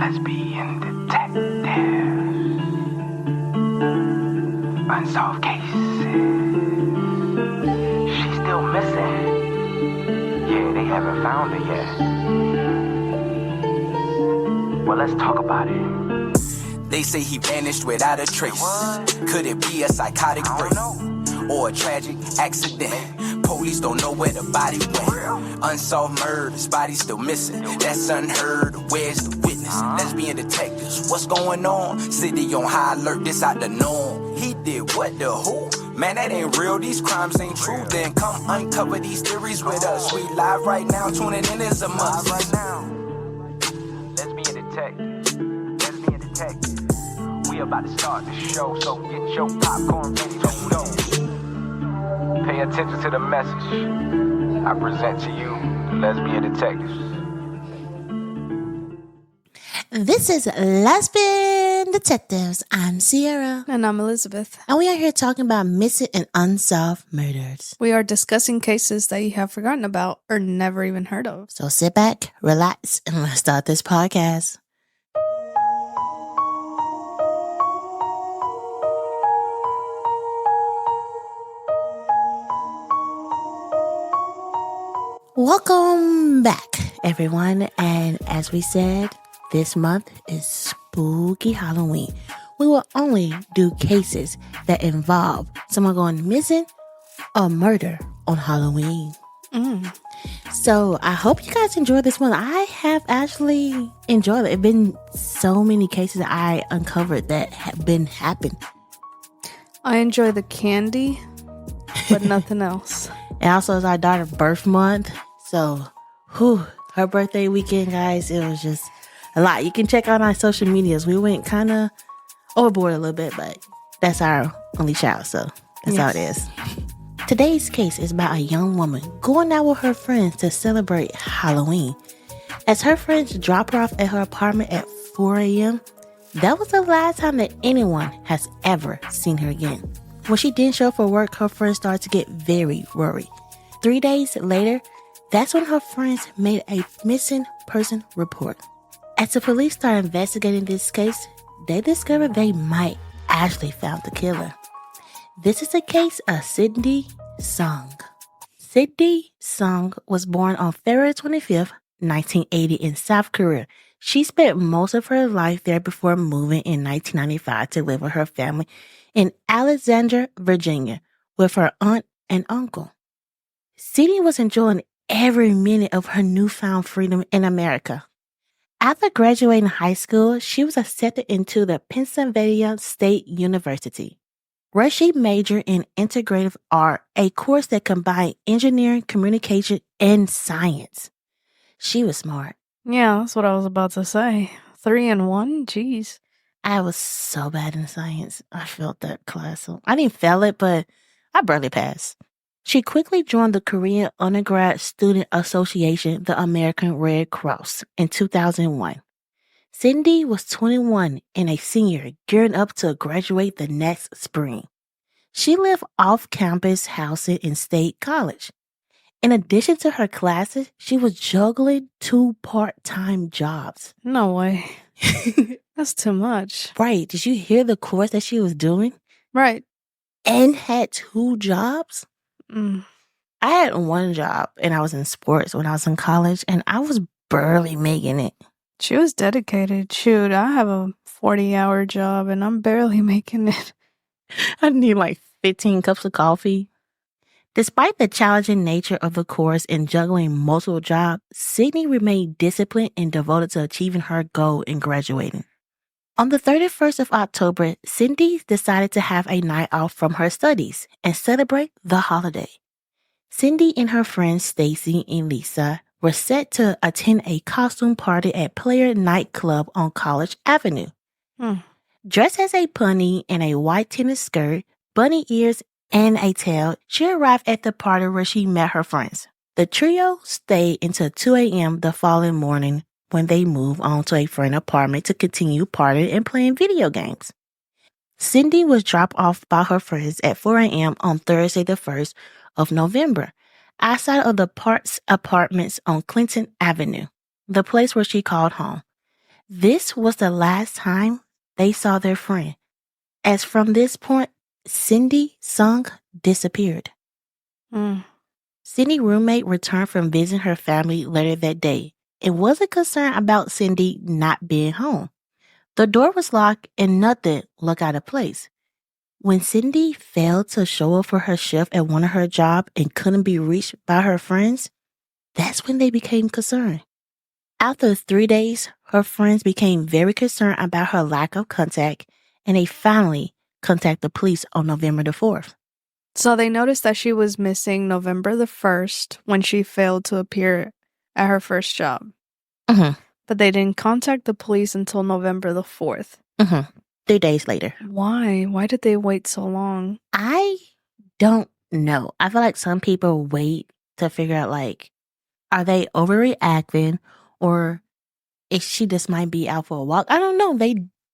Lesbian Detectives. Unsolved cases. She's still missing. Yeah, they haven't found her yet. Well, let's talk about it. They say he vanished without a trace. Could it be a psychotic break or a tragic accident? Police don't know where the body went. Unsolved murders, body still missing. That's unheard. Where's the witness? Lesbian detectives, what's going on? City on high alert, this out the norm. He did what, the who? Man, that ain't real, these crimes ain't true. Then come uncover these theories with us. We live right now, tuning in is a must. Right now, Lesbian Detectives. Lesbian Detectives. We about to start the show, so get your popcorn ready to go. Pay attention to the message I present to you, the Lesbian Detectives. This is Lesbian Detectives. I'm Sierra. And I'm Elizabeth. And we are here talking about missing and unsolved murders. We are discussing cases that you have forgotten about or never even heard of. So sit back, relax, and let's start this podcast. Welcome back, everyone. And as we said, this month is spooky Halloween. We will only do cases that involve someone going missing or murder on Halloween. So I hope you guys enjoyed this one. I have actually enjoyed it. It's been so many cases that I uncovered that have been happening. I enjoy the candy, but nothing else. And also it's our daughter's birth month. So, her birthday weekend, guys, it was just a lot. You can check out our social medias. We went kind of overboard a little bit, but that's our only child, so that's how it is. Today's case is about a young woman going out with her friends to celebrate Halloween. As her friends drop her off at her apartment at 4 a.m., that was the last time that anyone has ever seen her again. When she didn't show up for work, her friends started to get very worried. 3 days later, that's when her friends made a missing person report. As the police started investigating this case, they discovered they might actually found the killer. This is the case of Cindy Sung. Cindy Sung was born on February 25th, 1980 in South Korea. She spent most of her life there before moving in 1995 to live with her family in Alexandria, Virginia, with her aunt and uncle. Cindy was enjoying every minute of her newfound freedom in America. After graduating high school, she was accepted into the Pennsylvania State University, where she majored in integrative art, a course that combined engineering, communication, and science. She was smart. Yeah, that's what I was about to say. 3 in 1? Jeez. I was so bad in science. I failed that class. So I didn't fail it, but I barely passed. She quickly joined the Korean Undergrad Student Association, the American Red Cross, in 2001. Cindy was 21 and a senior, gearing up to graduate the next spring. She lived off-campus housing in State College. In addition to her classes, she was juggling 2 part-time jobs. No way. That's too much. Right. Did you hear the course that she was doing? Right. And had 2 jobs? I had 1 job and I was in sports when I was in college and I was barely making it. She was dedicated. Shoot, I have a 40-hour job and I'm barely making it. I need like 15 cups of coffee. Despite the challenging nature of the course and juggling multiple jobs, Sydney remained disciplined and devoted to achieving her goal in graduating. On the 31st of October, Cindy decided to have a night off from her studies and celebrate the holiday. Cindy and her friends Stacy and Lisa were set to attend a costume party at Player Nightclub on College Avenue. Dressed as a pony in a white tennis skirt, bunny ears, and a tail, she arrived at the party where she met her friends. The trio stayed until 2 a.m. the following morning when they moved on to a friend's apartment to continue partying and playing video games. Cindy was dropped off by her friends at 4 a.m. on Thursday the 1st of November, outside of the Parks Apartments on Clinton Avenue, the place where she called home. This was the last time they saw their friend, as from this point, Cindy Sung disappeared. Mm. Cindy's roommate returned from visiting her family later that day and wasn't concerned about Cindy not being home. The door was locked and nothing looked out of place. When Cindy failed to show up for her shift at one of her jobs and couldn't be reached by her friends, that's when they became concerned. After 3 days, her friends became very concerned about her lack of contact, and they finally contacted the police on November the 4th. So they noticed that she was missing November the 1st when she failed to appear at her first job. Mm-hmm. But they didn't contact the police until November the 4th. Mm-hmm. 3 days later. Why? Why did they wait so long? I don't know. I feel like some people wait to figure out, like, are they overreacting or is she just might be out for a walk? I don't know.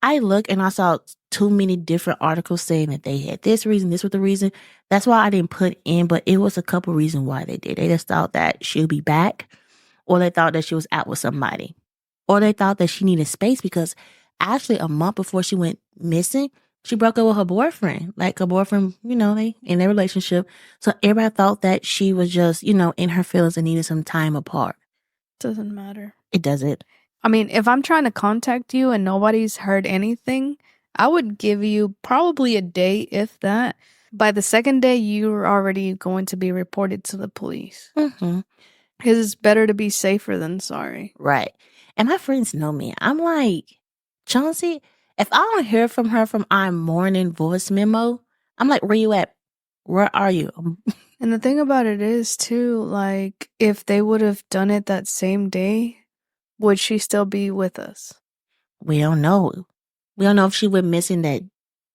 I looked and I saw too many different articles saying that they had this reason, this was the reason. That's why I didn't put in, but it was a couple reasons why they did. They just thought that she'll be back, or they thought that she was out with somebody, or they thought that she needed space because actually a month before she went missing, she broke up with her boyfriend. Like her boyfriend, they in their relationship. So everybody thought that she was just, in her feelings and needed some time apart. Doesn't matter. It doesn't. I mean, if I'm trying to contact you and nobody's heard anything, I would give you probably a day, if that. By the second day, you're already going to be reported to the police. Mm-hmm. Because it's better to be safer than sorry. Right. And my friends know me. I'm like, Chauncey, if I don't hear from her from our morning voice memo, I'm like, where you at? Where are you? And the thing about it is, too, like, if they would have done it that same day, would she still be with us? We don't know. We don't know if she went missing that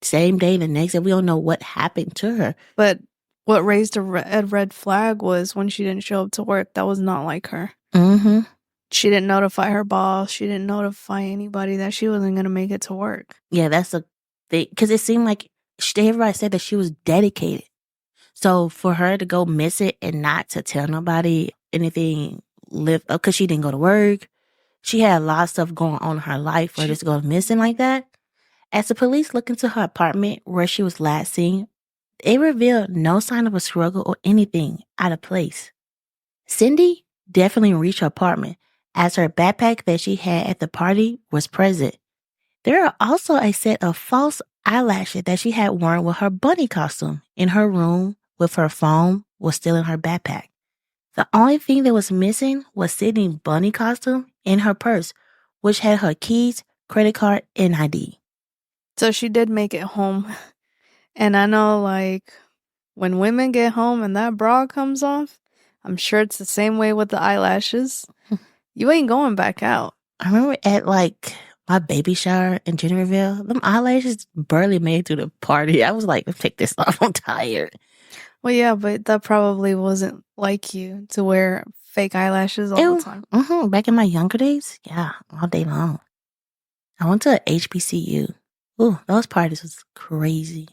same day, the next day. We don't know what happened to her. But what raised a red flag was when she didn't show up to work. That was not like her. Mm-hmm. She didn't notify her boss. She didn't notify anybody that she wasn't going to make it to work. Yeah, that's a thing. Because it seemed like everybody said that she was dedicated. So for her to go missing and not to tell nobody anything lived up, because she didn't go to work, she had a lot of stuff going on in her life for her to go missing like that. As the police looked into her apartment where she was last seen, they revealed no sign of a struggle or anything out of place. Cindy definitely reached her apartment, as her backpack that she had at the party was present. There are also a set of false eyelashes that she had worn with her bunny costume in her room with her phone was still in her backpack. The only thing that was missing was Sydney's bunny costume in her purse, which had her keys, credit card, and ID. So she did make it home. And I know, like, when women get home and that bra comes off, I'm sure it's the same way with the eyelashes. You ain't going back out. I remember at, like, my baby shower in Jennerville, them eyelashes barely made it through the party. I was like, take this off, I'm tired. Well, yeah, but that probably wasn't like you to wear fake eyelashes all the time. Mm-hmm. Back in my younger days, yeah, all day long. I went to a HBCU. Ooh, those parties was crazy.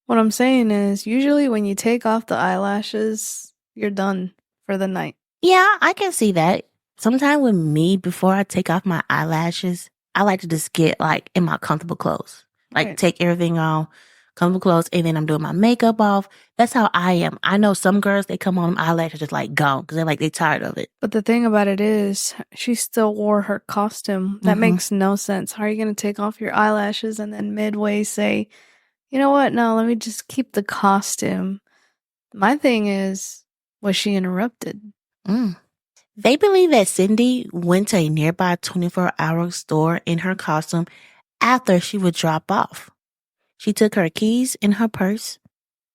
What I'm saying is, usually when you take off the eyelashes, you're done for the night. Yeah, I can see that. Sometimes with me, before I take off my eyelashes, I like to just get, like, in my comfortable clothes. Like, Right. take everything off, comfortable clothes, and then I'm doing my makeup off. That's how I am. I know some girls, they come on, eyelashes just, like, gone, because they're tired of it. But the thing about it is, she still wore her costume. That makes no sense. How are you going to take off your eyelashes and then midway say, you know what? No, let me just keep the costume. My thing is, was she interrupted? They believe that Cindy went to a nearby 24-hour store in her costume after she would drop off. She took her keys in her purse.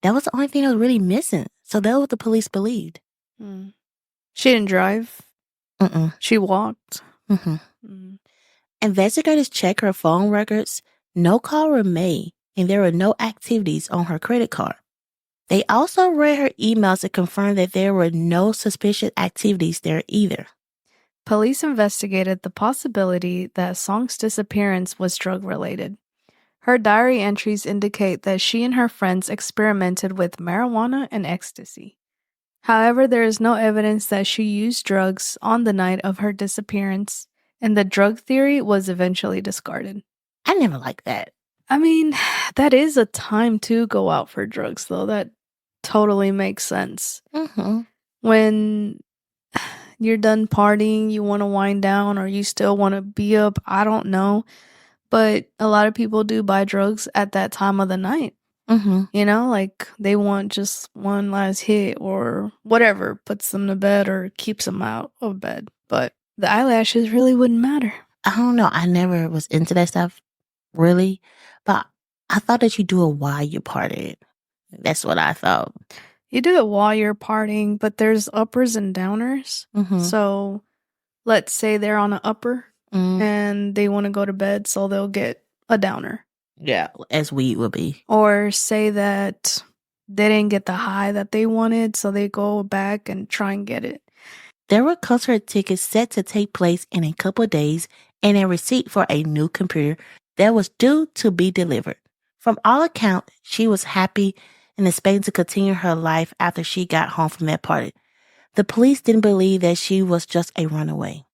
That was the only thing that was really missing. So that's what the police believed. She didn't drive? Mm-mm. She walked? Investigators checked her phone records. No call were made, and there were no activities on her credit card. They also read her emails and confirmed that there were no suspicious activities there either. Police investigated the possibility that Song's disappearance was drug-related. Her diary entries indicate that she and her friends experimented with marijuana and ecstasy. However, there is no evidence that she used drugs on the night of her disappearance, And the drug theory was eventually discarded. I never liked that. I mean, that is a time to go out for drugs, though. That totally makes sense. Mm-hmm. When you're done partying, you want to wind down, or you still want to be up, I don't know. But a lot of people do buy drugs at that time of the night. Mm-hmm. You know, like they want just one last hit or whatever puts them to bed or keeps them out of bed. But the eyelashes really wouldn't matter. I don't know. I never was into that stuff, really. But I thought that you do it while you partied. That's what I thought. You do it while you're partying, but there's uppers and downers. Mm-hmm. So let's say they're on an upper Mm. and they want to go to bed, so they'll get a downer. Yeah, as weed would be. Or say that they didn't get the high that they wanted, so they go back and try and get it. There were concert tickets set to take place in a couple of days and a receipt for a new computer that was due to be delivered. From all accounts, she was happy and expecting to continue her life after she got home from that party. The police didn't believe that she was just a runaway.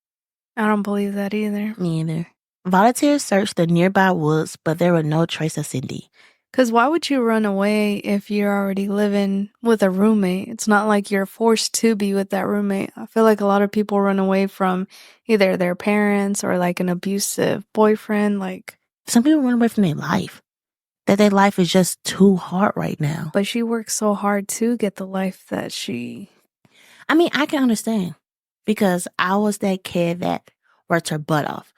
I don't believe that either. Me either. Volunteers searched the nearby woods, but there were no trace of Cindy. Because why would you run away if you're already living with a roommate? It's not like you're forced to be with that roommate. I feel like a lot of people run away from either their parents or like an abusive boyfriend. Like, some people run away from their life. That their life is just too hard right now. But she worked so hard to get the life that she... I mean, I can understand. Because I was that kid that worked her butt off.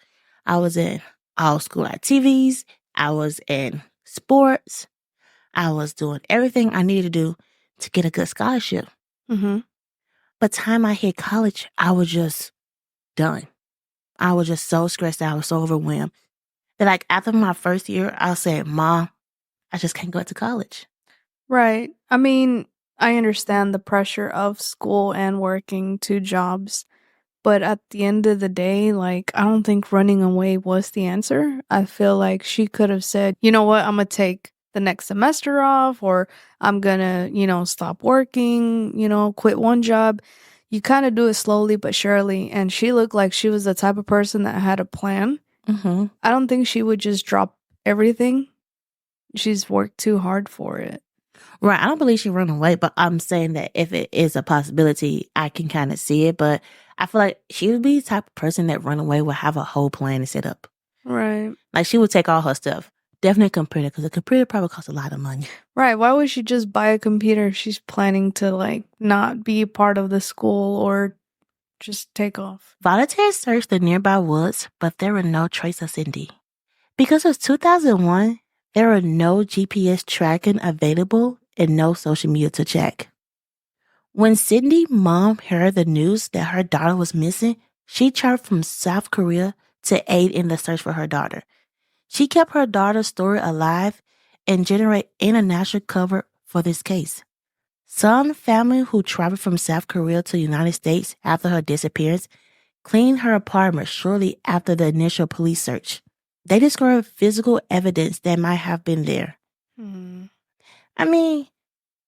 I was in all school activities. I was in sports. I was doing everything I needed to do to get a good scholarship. Mm-hmm. But time I hit college, I was just done. I was just so stressed out. I was so overwhelmed. That like after my first year, I said, Mom, I just can't go to college. Right. I mean, I understand the pressure of school and working 2 jobs. But at the end of the day, like, I don't think running away was the answer. I feel like she could have said, you know what, I'm going to take the next semester off, or I'm going to, stop working, quit one job. You kind of do it slowly but surely. And she looked like she was the type of person that had a plan. Mm-hmm. I don't think she would just drop everything. She's worked too hard for it. Right. I don't believe she ran away, but I'm saying that if it is a possibility, I can kind of see it. But I feel like she would be the type of person that run away would have a whole plan to set up. Right. Like she would take all her stuff. Definitely a computer, because a computer probably costs a lot of money. Right. Why would she just buy a computer if she's planning to like not be a part of the school or just take off? Volunteers searched the nearby woods, but there were no trace of Cindy. Because it was 2001, there were no GPS tracking available and no social media to check. When Cindy's mom heard the news that her daughter was missing, she traveled from South Korea to aid in the search for her daughter. She kept her daughter's story alive and generated international cover for this case. Some family who traveled from South Korea to the United States after her disappearance cleaned her apartment shortly after the initial police search. They discovered physical evidence that might have been there. I mean,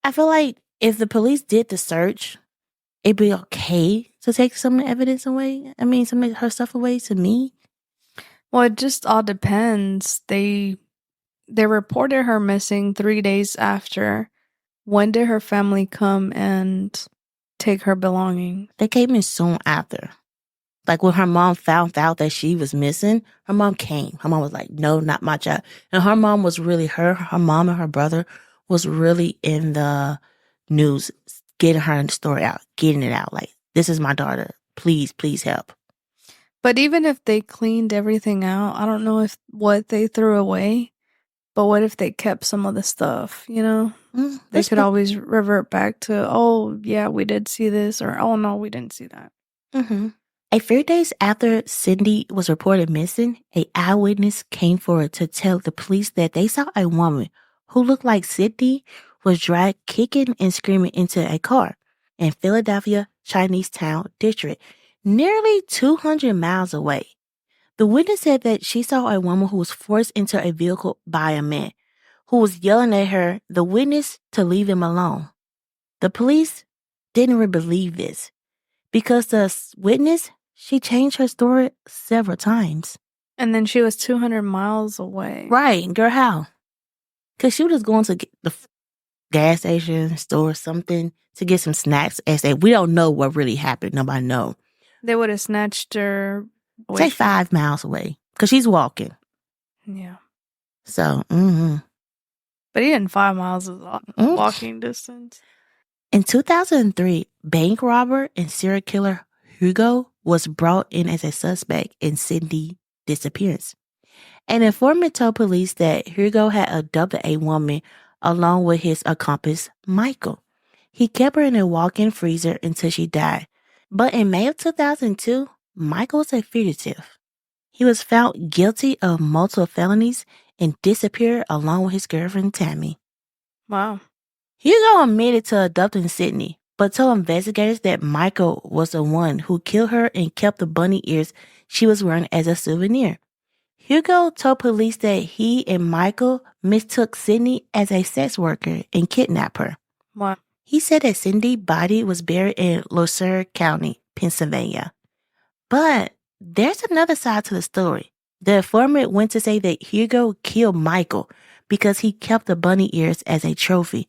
I feel like if the police did the search, it'd be okay to take some of the evidence away. I mean, some of her stuff away to me. Well, it just all depends. They reported her missing 3 days after. When did her family come and take her belongings? They came in soon after. Like when her mom found out that she was missing, her mom came. Her mom was like, no, not my child. And her mom was really her mom and her brother was really in the news, getting her story out, getting it out. Like, this is my daughter. Please, please help. But even if they cleaned everything out, I don't know if what they threw away, but what if they kept some of the stuff, They could always revert back to, oh, yeah, we did see this, or, oh, no, we didn't see that. Mm-hmm. A few days after Cindy was reported missing, an eyewitness came forward to tell the police that they saw a woman who looked like Cindy was dragged kicking and screaming into a car in Philadelphia, Chinatown district, nearly 200 miles away. The witness said that she saw a woman who was forced into a vehicle by a man who was yelling at her, the witness, to leave him alone. The police didn't really believe this because the witness, She changed her story several times. And then she was 200 miles away. Right, girl, how? Because she was just going to get the gas station, store, something to get some snacks. And say, we don't know what really happened. Nobody know. They would have snatched her away Say 5 miles away because she's walking. Yeah. So, But even 5 miles is a walking distance. In 2003, bank robber and serial killer Hugo was brought in as a suspect in Cindy's disappearance. An informant told police that Hugo had abducted a woman along with his accomplice, Michael. He kept her in a walk-in freezer until she died. But in May of 2002, Michael was a fugitive. He was found guilty of multiple felonies and disappeared along with his girlfriend, Tammy. Wow. Hugo admitted to abducting Sydney, but told investigators that Michael was the one who killed her and kept the bunny ears she was wearing as a souvenir. Hugo told police that he and Michael mistook Sydney as a sex worker and kidnapped her. Wow. He said that Cindy's body was buried in Lucer County, Pennsylvania. But there's another side to the story. The informant went to say that Hugo killed Michael because he kept the bunny ears as a trophy.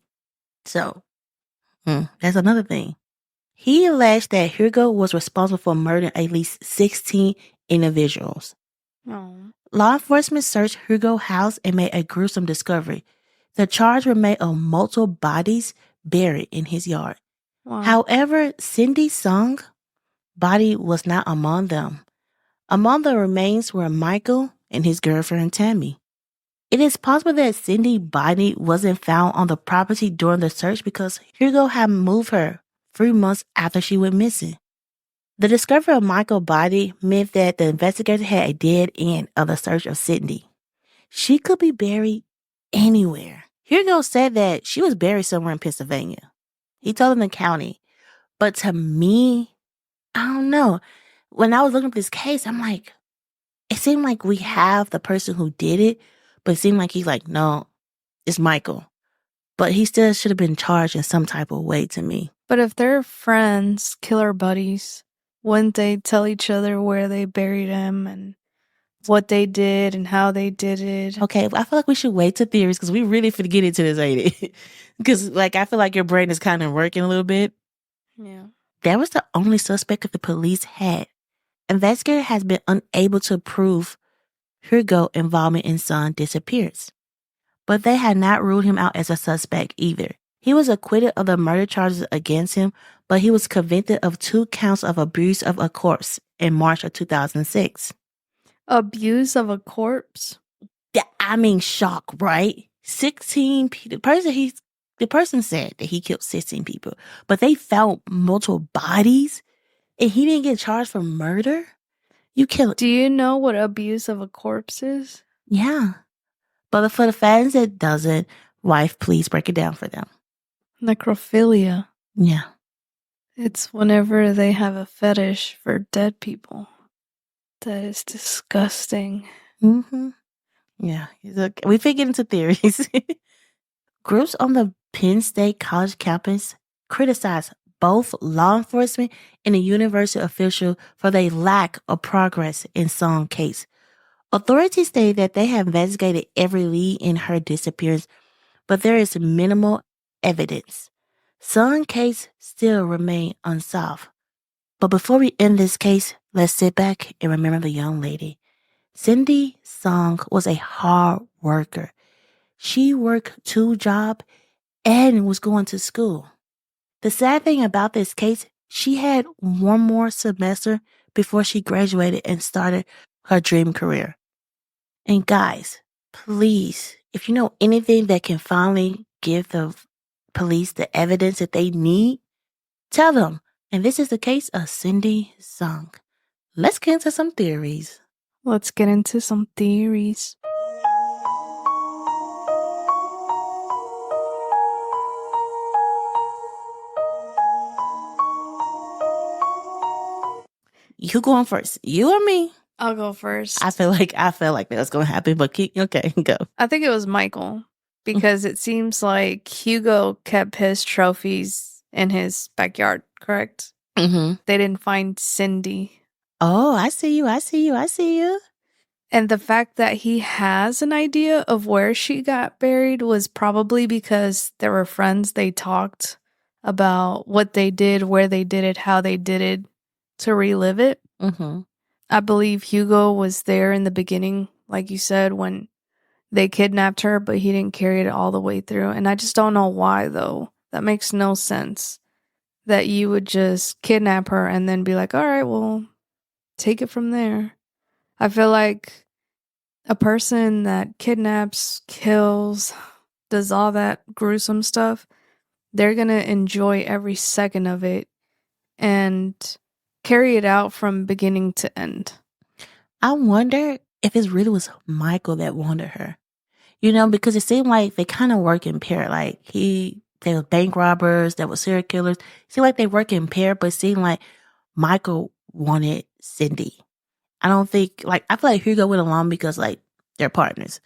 So, that's another thing. He alleged that Hugo was responsible for murdering at least 16 individuals. Oh. Law enforcement searched Hugo's house and made a gruesome discovery. The charge were made of multiple bodies buried in his yard. Wow. However, Cindy Song's body was not among them. Among the remains were Michael and his girlfriend Tammy. It is possible that Cindy's body wasn't found on the property during the search because Hugo had moved her 3 months after she went missing. The discovery of Michael's body meant that the investigators had a dead end of the search of Cindy. She could be buried anywhere. Hugo said that she was buried somewhere in Pennsylvania. He told them the county. But to me, I don't know. When I was looking at this case, I'm like, it seemed like we have the person who did it, but it seemed like he's like, no, it's Michael. But he still should have been charged in some type of way to me. But if they're friends, killer buddies, wouldn't they tell each other where they buried him and what they did and how they did it? Okay, I feel like we should wait to theories because we really finna get into this, ain't it? Because, I feel like your brain is kind of working a little bit. Yeah. That was the only suspect that the police had. Investigator has been unable to prove Hugo's involvement in Son's disappearance. But they had not ruled him out as a suspect either. He was acquitted of the murder charges against him, but he was convicted of 2 counts of abuse of a corpse in March of 2006. Abuse of a corpse? Yeah, I mean, shock, right? 16 people. The person said that he killed 16 people, but they found multiple bodies and he didn't get charged for murder? You killed. Do you know what abuse of a corpse is? Yeah. But for the fans that doesn't, wife, please break it down for them. Necrophilia. Yeah. It's whenever they have a fetish for dead people. That is disgusting. Mm-hmm. Yeah. We fit get into theories. Groups on the Penn State College campus criticized both law enforcement and the university official for their lack of progress in Song's case. Authorities say that they have investigated every lead in her disappearance, but there is minimal evidence. Song's case still remains unsolved. But before we end this case, let's sit back and remember the young lady. Cindy Song was a hard worker. She worked 2 jobs and was going to school. The sad thing about this case, she had 1 more semester before she graduated and started her dream career. And guys, please, if you know anything that can finally give the police the evidence that they need, tell them. And this is the case of Cindy Song. Let's get into some theories. Let's get into some theories. You going first? You or me? I'll go first. I feel like that was going to happen, but okay, go. I think it was Michael because it seems like Hugo kept his trophies in his backyard, correct? Mm-hmm. They didn't find Cindy. Oh, I see you. I see you. I see you. And the fact that he has an idea of where she got buried was probably because there were friends. They talked about what they did, where they did it, how they did it to relive it. Mm-hmm. I believe Hugo was there in the beginning, like you said, when they kidnapped her, but he didn't carry it all the way through. And I just don't know why, though. That makes no sense that you would just kidnap her and then be like, all right, well, take it from there. I feel like a person that kidnaps, kills, does all that gruesome stuff, they're going to enjoy every second of it and carry it out from beginning to end. I wonder if it really was Michael that wanted her. You know, because it seemed like they kind of work in pair. Like they were bank robbers, they were serial killers. It seemed like they work in pair, but it seemed like Michael wanted Cindy. I don't think, like, I feel like Hugo went along because, like, they're partners.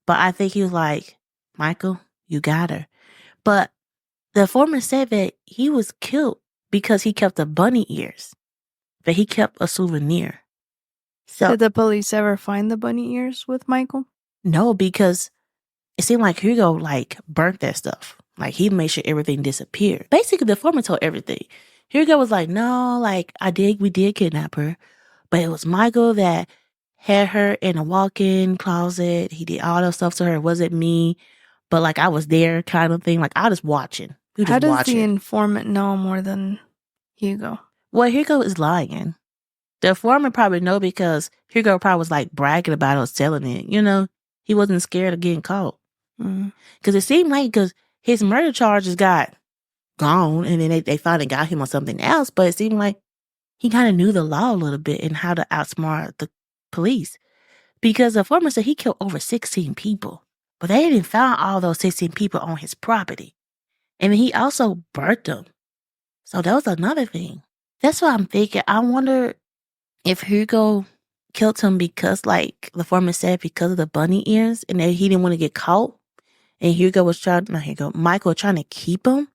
But I think he was like, Michael, you got her. But the foreman said that he was killed because he kept the bunny ears, that he kept a souvenir. So, Did the police ever find the bunny ears with Michael? no, because it seemed like Hugo, like, burnt that stuff. Like, he made sure everything disappeared. Basically, the foreman told everything. Hugo was like, no, like, we did kidnap her. But it was Michael that had her in a walk-in closet. He did all that stuff to her. It wasn't me. But, like, I was there kind of thing. Like, I was watching. We How just does watching. the informant know more than Hugo? Well, Hugo is lying. The foreman probably know because Hugo probably was, like, bragging about it or selling it. You know? He wasn't scared of getting caught. Because it seemed like his murder charges got gone and then they finally got him on something else. But it seemed like he kind of knew the law a little bit and how to outsmart the police. Because the foreman said he killed over 16 people. But they didn't find all those 16 people on his property. And he also burnt them. So that was another thing. That's what I'm thinking. I wonder if Hugo killed him because, like the foreman said, because of the bunny ears and that he didn't want to get caught. And Michael was trying to keep him.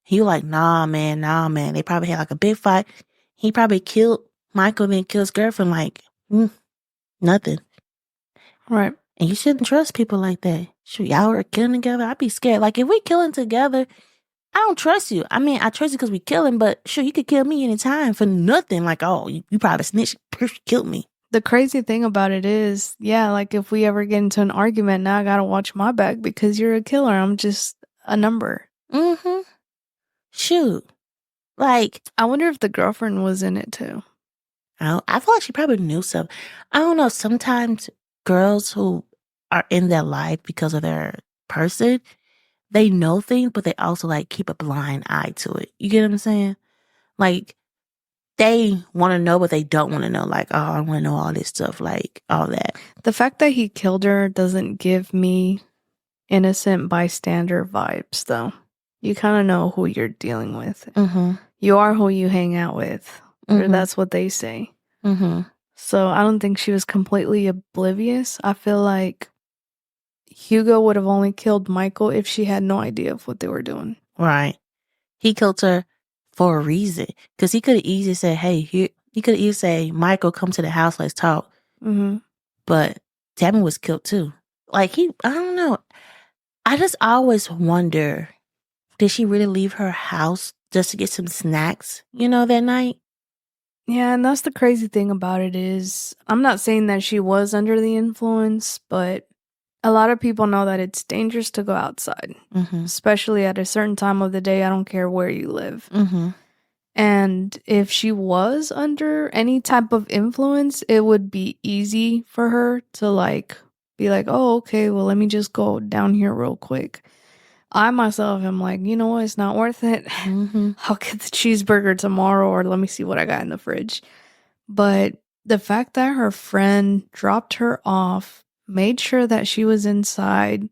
He was like, nah, man. They probably had like a big fight. He probably killed Michael, then killed his girlfriend. Like, nothing. Right. And you shouldn't trust people like that. Shoot, y'all were killing together. I'd be scared. Like, if we killing together, I don't trust you. I mean, I trust you because we killing, but sure, you could kill me anytime for nothing. Like, oh, you probably snitched, killed me. The crazy thing about it is, yeah, like if we ever get into an argument, now I gotta watch my back because you're a killer. I'm just a number. Mm-hmm. Shoot. Like, I wonder if the girlfriend was in it too. I feel like she probably knew something. I don't know. Sometimes girls who are in their life because of their person, they know things, but they also like keep a blind eye to it. You get what I'm saying? Like, they want to know, but they don't want to know. Like, oh, I want to know all this stuff, like all that. The fact that he killed her doesn't give me innocent bystander vibes, though. You kind of know who you're dealing with. Mm-hmm. You are who you hang out with. Or Mm-hmm. that's what they say. Mm-hmm. So I don't think she was completely oblivious. I feel like Hugo would have only killed Michael if she had no idea of what they were doing. Right. He killed her for a reason. Because he could have easily said, hey, he could have easily said, Michael, come to the house, let's talk. Mm-hmm. But Tammy was killed too. Like, I don't know. I just always wonder, did she really leave her house just to get some snacks, that night? Yeah, and that's the crazy thing about it is, I'm not saying that she was under the influence, but a lot of people know that it's dangerous to go outside, especially at a certain time of the day. I don't care where you live. Mm-hmm. And if she was under any type of influence, it would be easy for her to like be like, oh, okay, well, let me just go down here real quick. I myself am like, you know what? It's not worth it. Mm-hmm. I'll get the cheeseburger tomorrow, or let me see what I got in the fridge. But the fact that her friend dropped her off, made sure that she was inside,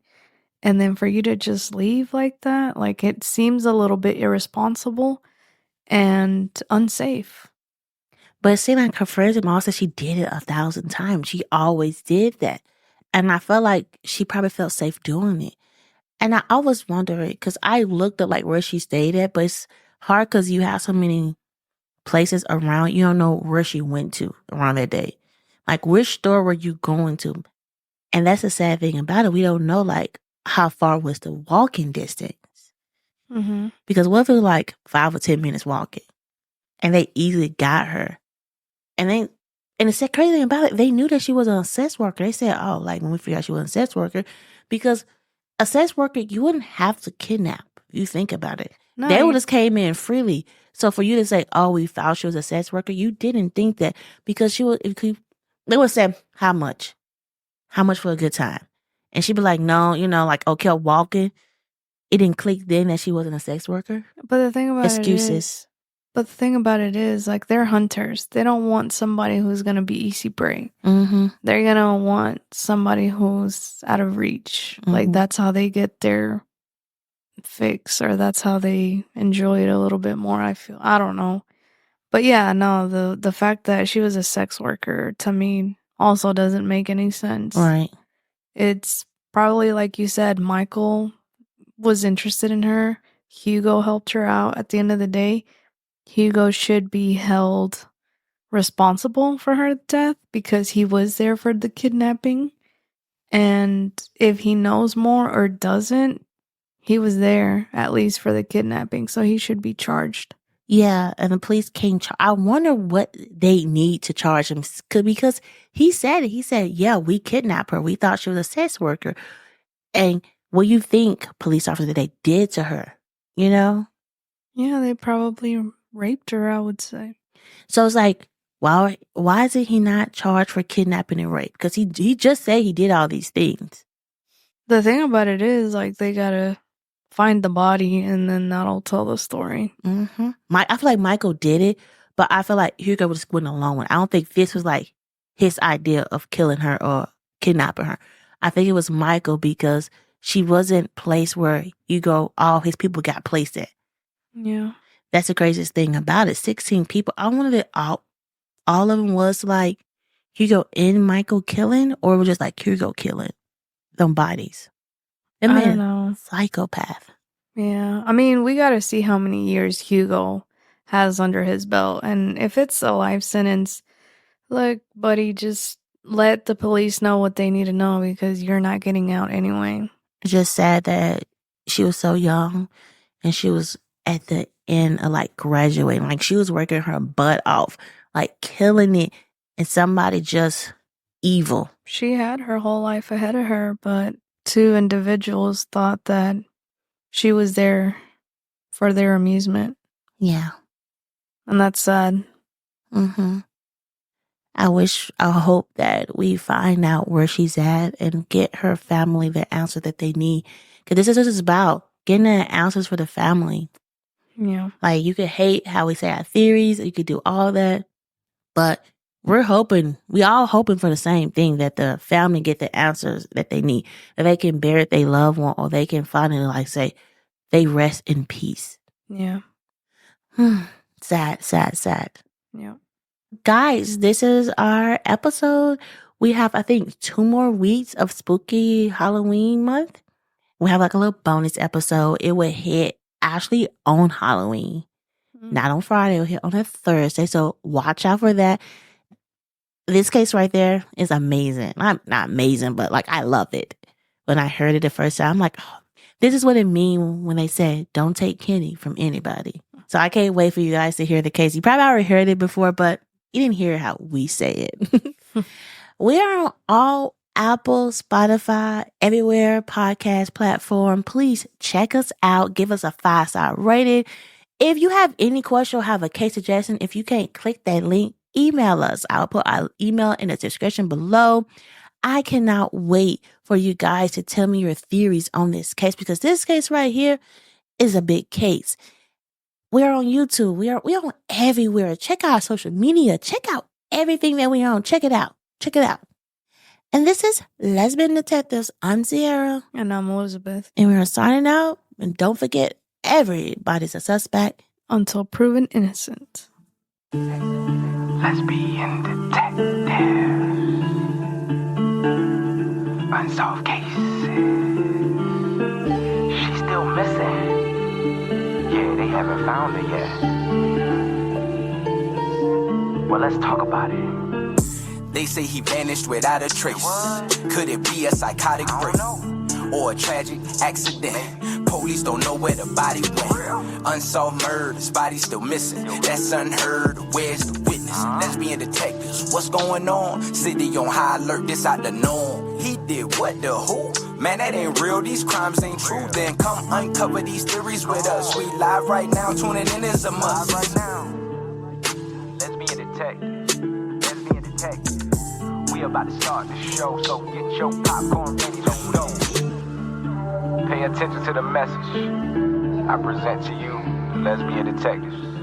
and then for you to just leave like that, like it seems a little bit irresponsible and unsafe. But it seemed like her friends and mom said she did it 1,000 times. She always did that. And I felt like she probably felt safe doing it. And I always wondered, because I looked at like where she stayed at, but it's hard because you have so many places around. You don't know where she went to around that day. Like, which store were you going to? And that's the sad thing about it. We don't know, like, how far was the walking distance. Mm-hmm. Because what if it was like 5 or 10 minutes walking and they easily got her? And the crazy thing about it, they knew that she was a sex worker. They said, oh, like, when we figured out she was a sex worker, because a sex worker, you wouldn't have to kidnap. If you think about it. No, They would just came in freely. So for you to say, oh, we found she was a sex worker, you didn't think that, because she was, they would say, how much? How much for a good time? And she'd be like, no, like, okay, walking. It didn't click then that she wasn't a sex worker. But the thing about Excuses. it is, like, they're hunters. They don't want somebody who's gonna be easy prey. Mm-hmm. They're gonna want somebody who's out of reach. Mm-hmm. Like, that's how they get their fix, or that's how they enjoy it a little bit more, I feel. I don't know. But yeah, no, the fact that she was a sex worker, to me, also doesn't make any sense. Right. It's probably, like you said, Michael was interested in her. Hugo helped her out. At the end of the day, Hugo should be held responsible for her death because he was there for the kidnapping. And if he knows more or doesn't, he was there at least for the kidnapping, so he should be charged. Yeah, and the police can't. I wonder what they need to charge him, because he said it. He said, "Yeah, we kidnapped her. We thought she was a sex worker." And what you think police officers they did to her? Yeah, they probably raped her, I would say. So it's like, why is he not charged for kidnapping and rape? Because he just said he did all these things. The thing about it is, like, they gotta find the body, and then that'll tell the story. Mm-hmm. I feel like Michael did it, but I feel like Hugo just went along with it. I don't think this was like his idea of killing her or kidnapping her. I think it was Michael because she wasn't placed where Hugo, all his people got placed at. Yeah. That's the craziest thing about it. 16 people. I wondered if all of them was like Hugo and Michael killing, or it was just like Hugo killing them bodies. That I man, don't know. psychopath. Yeah. I mean, we gotta see how many years Hugo has under his belt. And if it's a life sentence, look, buddy, just let the police know what they need to know because you're not getting out anyway. It's just sad that she was so young and she was at the end of like graduating. Like she was working her butt off, like killing it. And somebody just evil. She had her whole life ahead of her, but two individuals thought that she was there for their amusement. Yeah. And that's sad. Mm-hmm. I hope that we find out where she's at and get her family the answer that they need. Because this is what it's about, getting the answers for the family. Yeah. Like, you could hate how we say our theories, you could do all that, but we all hoping for the same thing, that the family get the answers that they need, that they can bury their loved one, or they can finally, like, say, they rest in peace. Yeah. Sad, sad, sad. Yeah. Guys, this is our episode. We have, I think, 2 more weeks of spooky Halloween month. We have like a little bonus episode. It will hit actually on Halloween, not on Friday. It'll hit on a Thursday. So watch out for that. This case right there is amazing. Not amazing, but like I love it. When I heard it the first time, I'm like, oh, this is what it means when they say don't take candy from anybody. So I can't wait for you guys to hear the case. You probably already heard it before, but you didn't hear how we say it. We are on all Apple, Spotify, everywhere podcast platform. Please check us out. Give us a 5-star rating. If you have any question or have a case suggestion, if you can't click that link, email us. I'll put our email in the description below. I cannot wait for you guys to tell me your theories on this case, because this case right here is a big case. We're on YouTube. We're on everywhere. Check out our social media. Check out everything that we're on. Check it out. Check it out. And this is Lesbian Detectives. I'm Sierra. And I'm Elizabeth. And we're signing out. And don't forget, everybody's a suspect until proven innocent. Lesbian Detectives. Unsolved cases. She's still missing. Yeah, they haven't found her yet. Well, let's talk about it. They say he vanished without a trace. Could it be a psychotic break? Or a tragic accident? Police don't know where the body went. Unsolved murders, body still missing. That's unheard. Where's the witness? Lesbian detectives, what's going on? City on high alert, this out the norm. He did what, the who? Man, that ain't real, these crimes ain't true. Then come uncover these theories with us. We live right now, tuning in is a must. Right now, Lesbian Detectives, Lesbian Detectives. We about to start the show, so get your popcorn ready, let's go. Pay attention to the message I present to you, the Lesbian Detectives.